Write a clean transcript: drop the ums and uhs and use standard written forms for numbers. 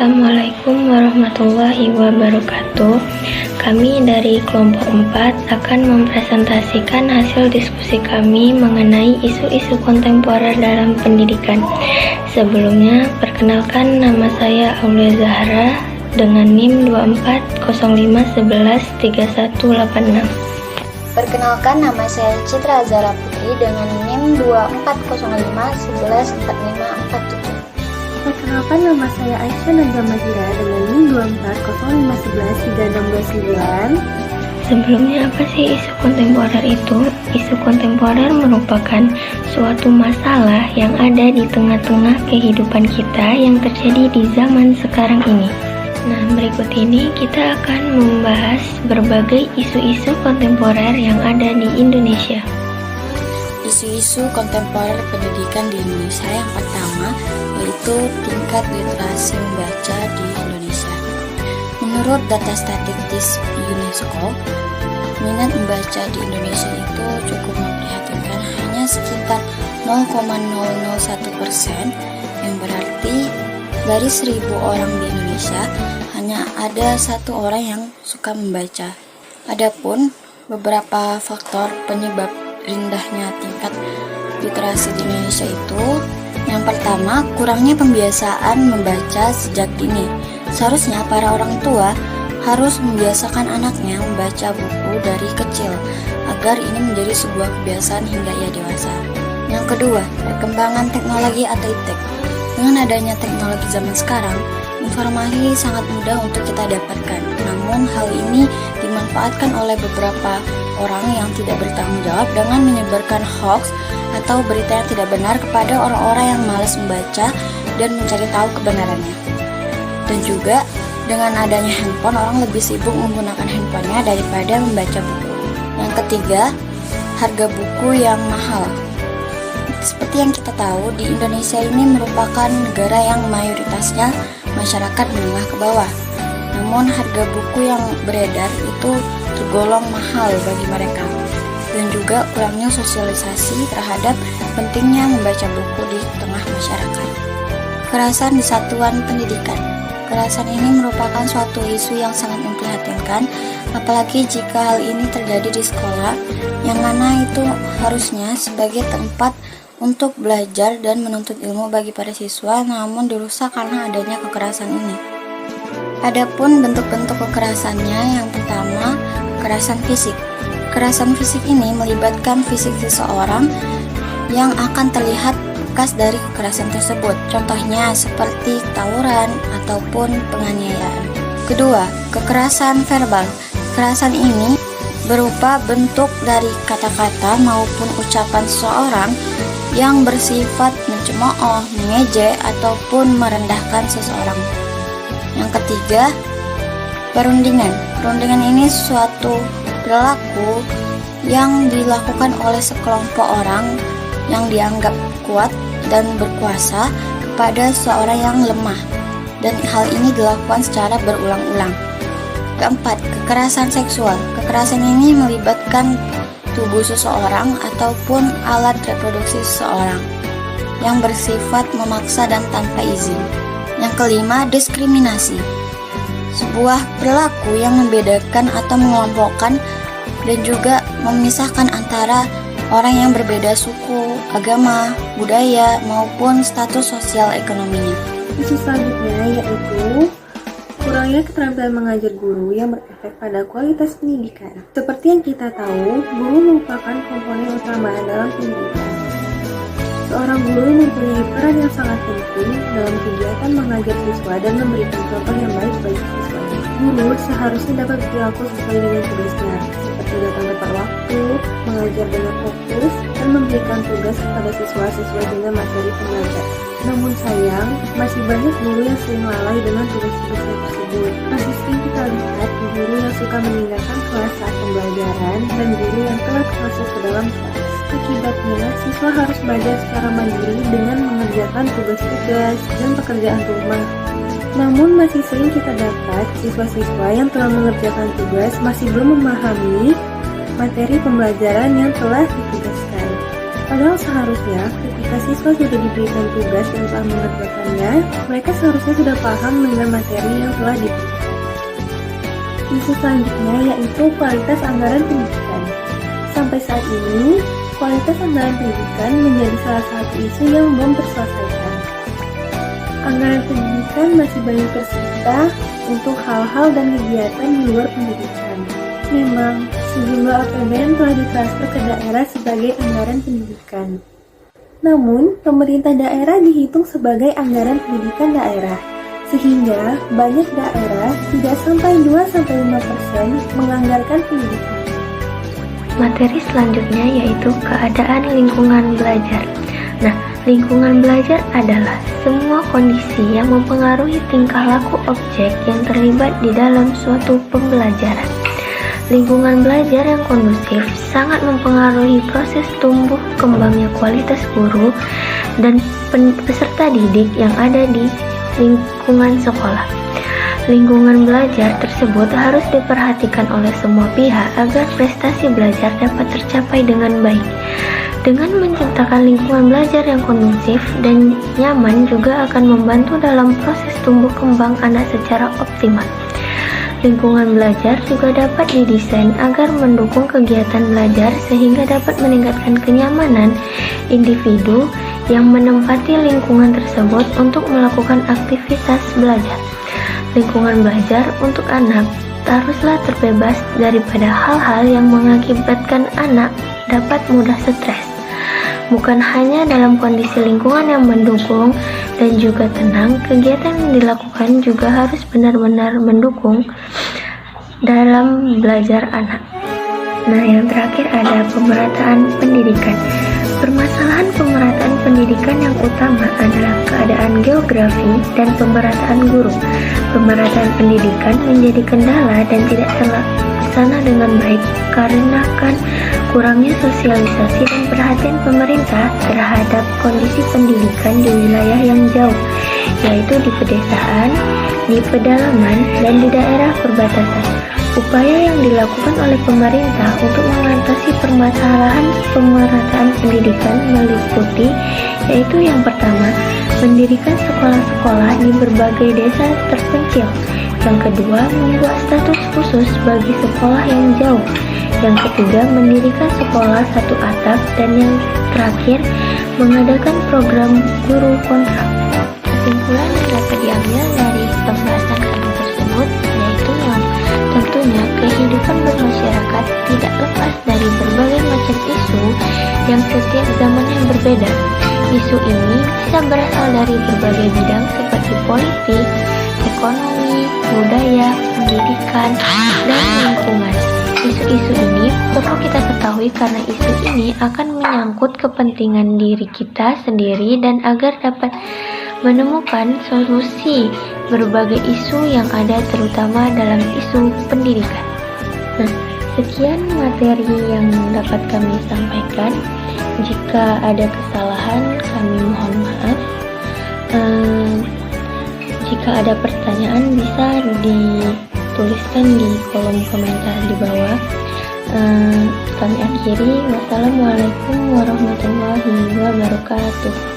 Assalamualaikum warahmatullahi wabarakatuh. Kami dari kelompok 4 akan mempresentasikan hasil diskusi kami mengenai isu-isu kontemporer dalam pendidikan. Sebelumnya, perkenalkan nama saya Aulia Zahra dengan NIM 2405113186. Perkenalkan, nama saya Citra Zara Putri dengan NIM 2405114547. Perkenalkan, nama saya Aisyah Najwa Mahira dengan NIM 2405113629. Sebelumnya, apa sih isu kontemporer itu? Isu kontemporer merupakan suatu masalah yang ada di tengah-tengah kehidupan kita yang terjadi di zaman sekarang ini. Nah, berikut ini kita akan membahas berbagai isu-isu kontemporer yang ada di Indonesia. Isu-isu kontemporer pendidikan di Indonesia yang pertama yaitu tingkat literasi membaca di Indonesia. Menurut data statistik UNESCO, minat membaca di Indonesia itu cukup memprihatinkan, hanya sekitar 0,001%, yang berarti dari 1.000 orang di Indonesia hanya ada 1 orang yang suka membaca. Adapun beberapa faktor penyebab rendahnya tingkat literasi di Indonesia itu, yang pertama, kurangnya pembiasaan membaca sejak dini. Seharusnya para orang tua harus membiasakan anaknya membaca buku dari kecil agar ini menjadi sebuah kebiasaan hingga ia dewasa. Yang kedua, perkembangan teknologi atau iptek. Dengan adanya teknologi zaman sekarang, informasi sangat mudah untuk kita dapatkan. Namun hal ini dimanfaatkan oleh beberapa orang yang tidak bertanggung jawab dengan menyebarkan hoax atau berita yang tidak benar kepada orang-orang yang malas membaca dan mencari tahu kebenarannya. Dan juga dengan adanya handphone, orang lebih sibuk menggunakan handphonenya daripada membaca buku. Yang ketiga, harga buku yang mahal. Seperti yang kita tahu, di Indonesia ini merupakan negara yang mayoritasnya masyarakat menengah ke bawah. Namun harga buku yang beredar itu tergolong mahal bagi mereka. Dan juga kurangnya sosialisasi terhadap pentingnya membaca buku di tengah masyarakat. Kekerasan di satuan pendidikan. Kekerasan ini merupakan suatu isu yang sangat memprihatinkan, apalagi jika hal ini terjadi di sekolah, yang mana itu harusnya sebagai tempat untuk belajar dan menuntut ilmu bagi para siswa, namun dirusak karena adanya kekerasan ini. Adapun bentuk-bentuk kekerasannya, yang pertama, kekerasan fisik. Kekerasan fisik ini melibatkan fisik seseorang yang akan terlihat bekas dari kekerasan tersebut. Contohnya seperti tawuran ataupun penganiayaan. Kedua, kekerasan verbal. Kekerasan ini berupa bentuk dari kata-kata maupun ucapan seseorang yang bersifat mencemooh, mengejek, ataupun merendahkan seseorang. Yang ketiga, perundingan. Perundingan ini suatu perilaku yang dilakukan oleh sekelompok orang yang dianggap kuat dan berkuasa kepada seorang yang lemah, dan hal ini dilakukan secara berulang-ulang. Keempat, kekerasan seksual. Kekerasan ini melibatkan tubuh seseorang ataupun alat reproduksi seseorang yang bersifat memaksa dan tanpa izin. Yang kelima, diskriminasi. Sebuah perilaku yang membedakan atau mengelompokkan dan juga memisahkan antara orang yang berbeda suku, agama, budaya, maupun status sosial ekonominya. Isu selanjutnya yaitu kurangnya keterampilan mengajar guru yang berefek pada kualitas pendidikan. Seperti yang kita tahu, guru merupakan komponen utama dalam pendidikan. Seorang guru mempunyai peran yang sangat penting dalam kegiatan mengajar siswa dan memberikan contoh yang baik bagi siswa. Guru seharusnya dapat berperilaku sesuai dengan tugasnya, seperti datang tepat waktu, mengajar dengan fokus, dan memberikan tugas kepada siswa sesuai dengan materi pembelajaran. Namun sayang, masih banyak guru yang sering lalai dengan tugas-tugasnya tersebut. Masih sering kita lihat guru yang suka meninggalkan kelas saat pembelajaran dan guru yang telat masuk ke dalam kelas. Akibatnya, siswa harus belajar secara mandiri dengan mengerjakan tugas-tugas dan pekerjaan rumah. Namun masih sering kita dapat siswa-siswa yang telah mengerjakan tugas masih belum memahami materi pembelajaran yang telah ditugaskan. Padahal seharusnya ketika siswa sudah diberikan tugas dan telah mengerjakannya, mereka seharusnya sudah paham dengan materi yang telah diberikan. Isu selanjutnya yaitu kualitas anggaran pendidikan. Sampai saat ini, kualitas anggaran pendidikan menjadi salah satu isu yang belum terselesaikan. Anggaran pendidikan masih banyak tersita untuk hal-hal dan kegiatan di luar pendidikan. Memang, sejumlah APBN telah ditransfer ke daerah sebagai anggaran pendidikan. Namun, pemerintah daerah dihitung sebagai anggaran pendidikan daerah, sehingga banyak daerah tidak sampai 2-5% menganggarkan pendidikan. Materi selanjutnya yaitu keadaan lingkungan belajar. Nah, lingkungan belajar adalah semua kondisi yang mempengaruhi tingkah laku objek yang terlibat di dalam suatu pembelajaran. Lingkungan belajar yang kondusif sangat mempengaruhi proses tumbuh kembangnya kualitas guru dan peserta didik yang ada di lingkungan sekolah. Lingkungan belajar tersebut harus diperhatikan oleh semua pihak agar prestasi belajar dapat tercapai dengan baik. Dengan menciptakan lingkungan belajar yang kondusif dan nyaman juga akan membantu dalam proses tumbuh kembang anak secara optimal. Lingkungan belajar juga dapat didesain agar mendukung kegiatan belajar sehingga dapat meningkatkan kenyamanan individu yang menempati lingkungan tersebut untuk melakukan aktivitas belajar. Lingkungan belajar untuk anak haruslah terbebas daripada hal-hal yang mengakibatkan anak dapat mudah stres. Bukan hanya dalam kondisi lingkungan yang mendukung dan juga tenang, kegiatan yang dilakukan juga harus benar-benar mendukung dalam belajar anak. Nah, yang terakhir ada pemerataan pendidikan. Permasalahan pemerataan pendidikan yang utama adalah keadaan geografi dan pemerataan guru. Pemerataan pendidikan menjadi kendala dan tidak terlaksana dengan baik karena kurangnya sosialisasi dan perhatian pemerintah terhadap kondisi pendidikan di wilayah yang jauh, yaitu di pedesaan, di pedalaman, dan di daerah perbatasan. Upaya yang dilakukan oleh pemerintah untuk mengatasi permasalahan pemerataan pendidikan meliputi yaitu yang pertama, mendirikan sekolah-sekolah di berbagai desa terpencil. Yang kedua, membuat status khusus bagi sekolah yang jauh. Yang ketiga, mendirikan sekolah satu atap. Dan yang terakhir, mengadakan program guru kontrak. Kesimpulan yang dapat diambil dari pembahasan kami tersebut yaitu yang tentunya kehidupan bermasyarakat tidak lepas dari berbagai macam isu yang setiap zamannya berbeda. Isu ini bisa berasal dari berbagai bidang seperti politik, ekonomi, budaya, pendidikan, dan lingkungan. Isu-isu ini perlu kita ketahui karena isu ini akan menyangkut kepentingan diri kita sendiri dan agar dapat menemukan solusi berbagai isu yang ada terutama dalam isu pendidikan. Nah, sekian materi yang dapat kami sampaikan. Jika ada kesalahan, kami mohon maaf. Jika ada pertanyaan bisa dituliskan di kolom komentar di bawah. Kami akhiri. Wassalamualaikum warahmatullahi wabarakatuh.